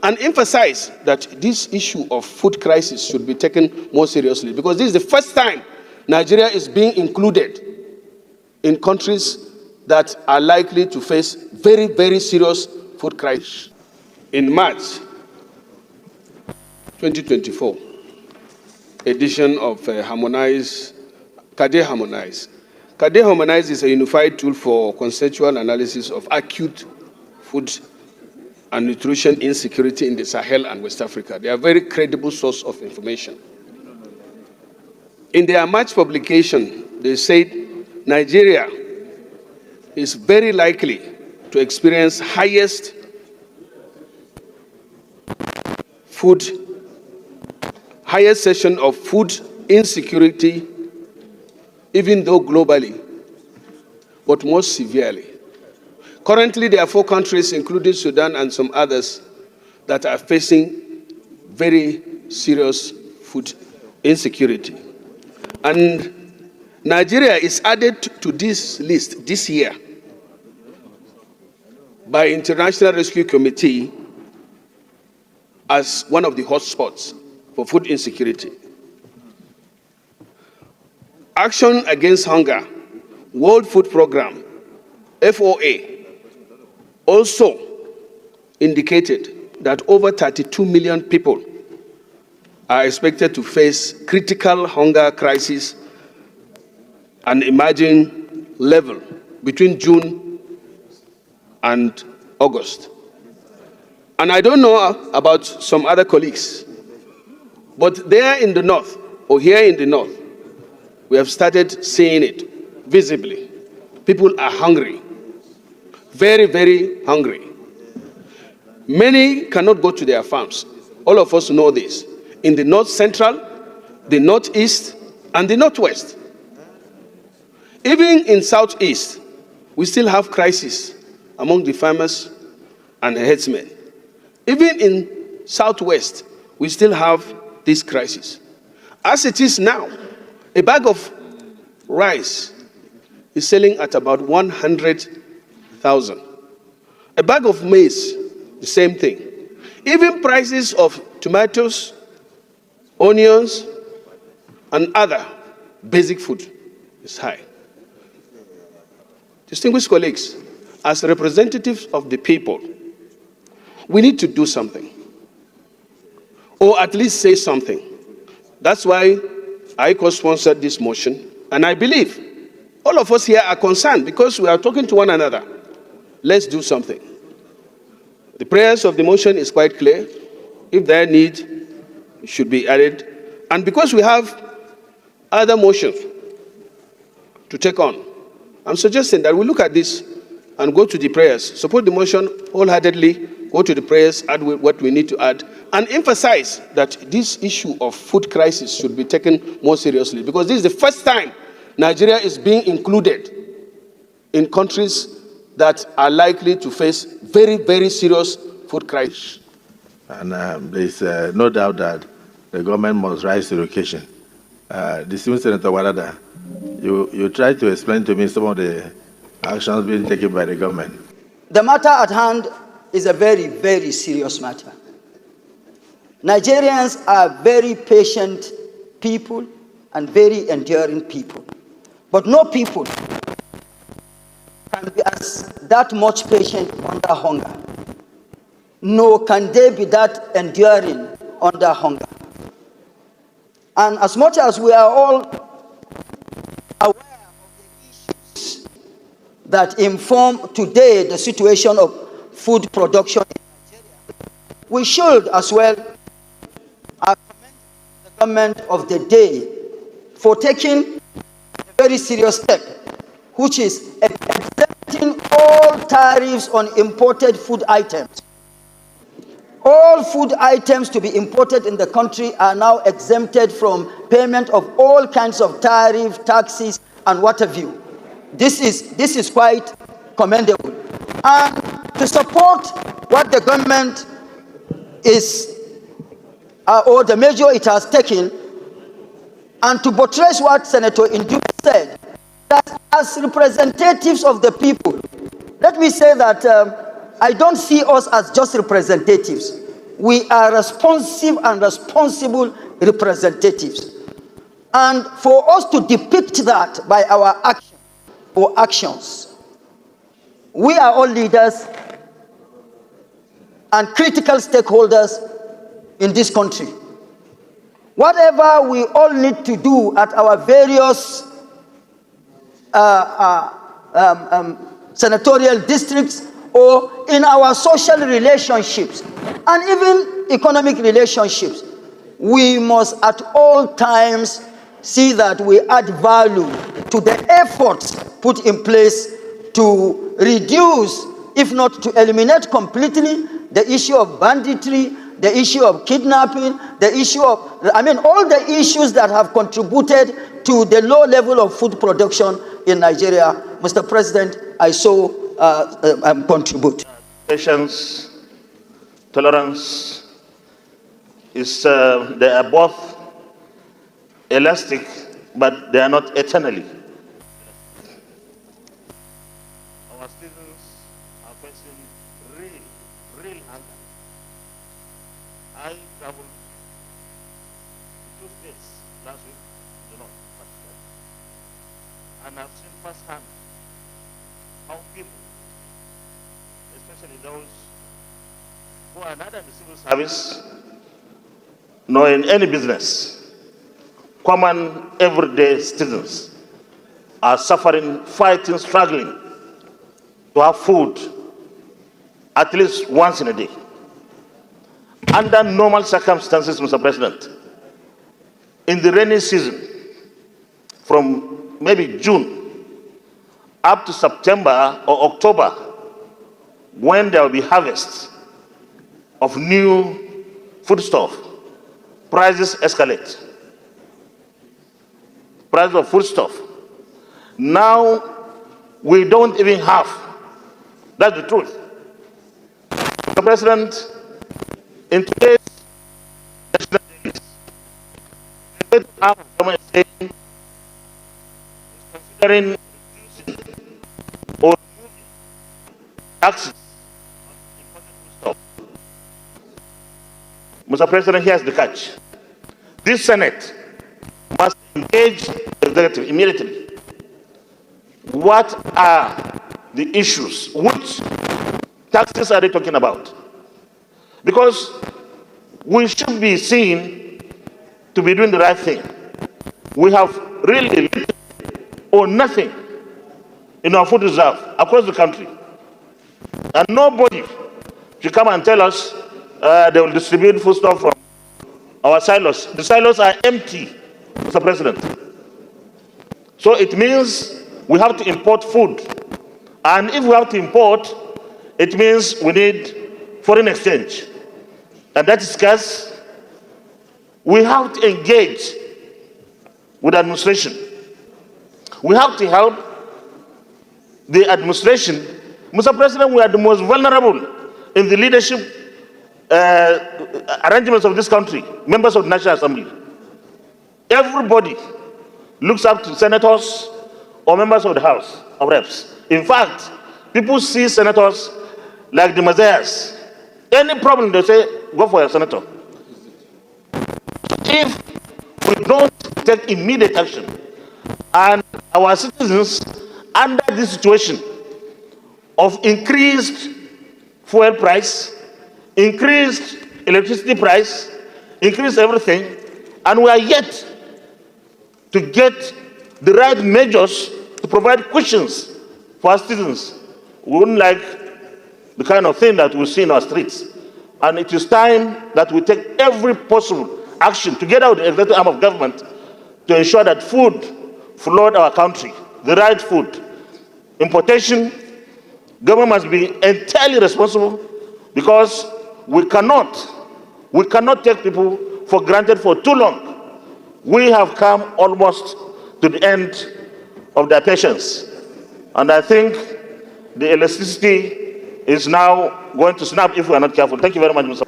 and emphasize that this issue of food crisis should be taken more seriously, because this is the first time Nigeria is being included in countries that are likely to face very, very serious food crisis. In March 2024, edition of Harmonize, KADE Harmonize. KADE Harmonize is a unified tool for conceptual analysis of acute food and nutrition insecurity in the Sahel and West Africa. They are a very credible source of information. In their March publication, they said Nigeria is very likely to experience highest session of food insecurity, even though globally, but most severely. Currently, there are 4 countries, including Sudan and some others, that are facing very serious food insecurity. And Nigeria is added to this list this year by International Rescue Committee as one of the hotspots for food insecurity. Action Against Hunger, World Food Programme, FOA, also indicated that over 32 million people are expected to face critical hunger crisis and emerging level between June and August. And I don't know about some other colleagues, but there in the north, or here in the north, we have started seeing it visibly. People are hungry, very, very hungry. Many cannot go to their farms. All of us know this. In the north central, the northeast, and the northwest. Even in southeast, we still have crisis among the farmers and herdsmen. Even in southwest, we still have this crisis. As it is now, a bag of rice is selling at about 100,000. A bag of maize, the same thing. Even prices of tomatoes, onions, and other basic food is high. Distinguished colleagues, as representatives of the people, we need to do something, or at least say something. That's why I co-sponsored this motion, and I believe all of us here are concerned because we are talking to one another. Let's do something. The prayers of the motion is quite clear. If there need, it should be added. And because we have other motions to take on, I'm suggesting that we look at this and go to the prayers. Support the motion wholeheartedly, go to the prayers, add what we need to add, and emphasize that this issue of food crisis should be taken more seriously, because this is the first time Nigeria is being included in countries that are likely to face very, very serious food crisis. And there's no doubt that the government must rise to the occasion. Distinguished Senator Warada, you tried to explain to me some of the actions being taken by the government. The matter at hand is a very, very serious matter. Nigerians are very patient people and very enduring people. But no people can be as that much patient under hunger. Nor can they be that enduring under hunger. And as much as we are all aware of the issues that inform today the situation of food production in Nigeria, we should as well commend the government of the day for taking a very serious step, which is exempting all tariffs on imported food items. All food items to be imported in the country are now exempted from payment of all kinds of tariff, taxes, and what have you. This is quite commendable. And to support what the government is, or the measure it has taken, and to buttress what Senator Indu said, that as representatives of the people, let me say that I don't see us as just representatives. We are responsive and responsible representatives. And for us to depict that by our action or actions, we are all leaders and critical stakeholders in this country. Whatever we all need to do at our various senatorial districts or in our social relationships and even economic relationships, we must at all times see that we add value to the efforts put in place to reduce, if not to eliminate completely, the issue of banditry, the issue of kidnapping, the issue of, all the issues that have contributed to the low level of food production in Nigeria. Mr. President, I so contribute. Patience, tolerance is, they are both elastic, but they are not eternally. Our students are facing real hunger. I traveled to 2 states last week, do not particularly, and I've seen firsthand how people, especially those who are not in the civil service, nor in any business, common everyday citizens are suffering, fighting, struggling to have food at least once in a day. Under normal circumstances, Mr. President, in the rainy season, from maybe June up to September or October, when there will be harvest of new foodstuff, prices escalate. Price of foodstuff. Now, we don't even have. That's the truth. Mr. President, in today's national days, the half of government is saying is considering reducing or removing taxes on imported foodstuff. Mr. President, here's the catch. This Senate must engage the executive immediately. What are the issues? Which taxes are they talking about? Because we should be seen to be doing the right thing. We have really little or nothing in our food reserve across the country. And nobody should come and tell us they will distribute foodstuff from our silos. The silos are empty, Mr. President. So it means we have to import food. And if we have to import, it means we need foreign exchange. And that is scarce. We have to engage with administration. We have to help the administration. Mr. President, we are the most vulnerable in the leadership arrangements of this country, members of the National Assembly. Everybody looks up to senators or members of the House of Reps. In fact, people see senators like the messiahs. Any problem, they say, go for a senator. If we don't take immediate action, and our citizens, under this situation of increased fuel price, increased electricity price, increased everything, and we are yet to get the right measures to provide cushions for our citizens, we wouldn't like the kind of thing that we see in our streets. And it is time that we take every possible action together with the executive arm of government to ensure that food flood our country, the right food. Importation, government must be entirely responsible, because we cannot take people for granted for too long. We have come almost to the end of their patience. And I think the elasticity is now going to snap if we are not careful. Thank you very much, Mr.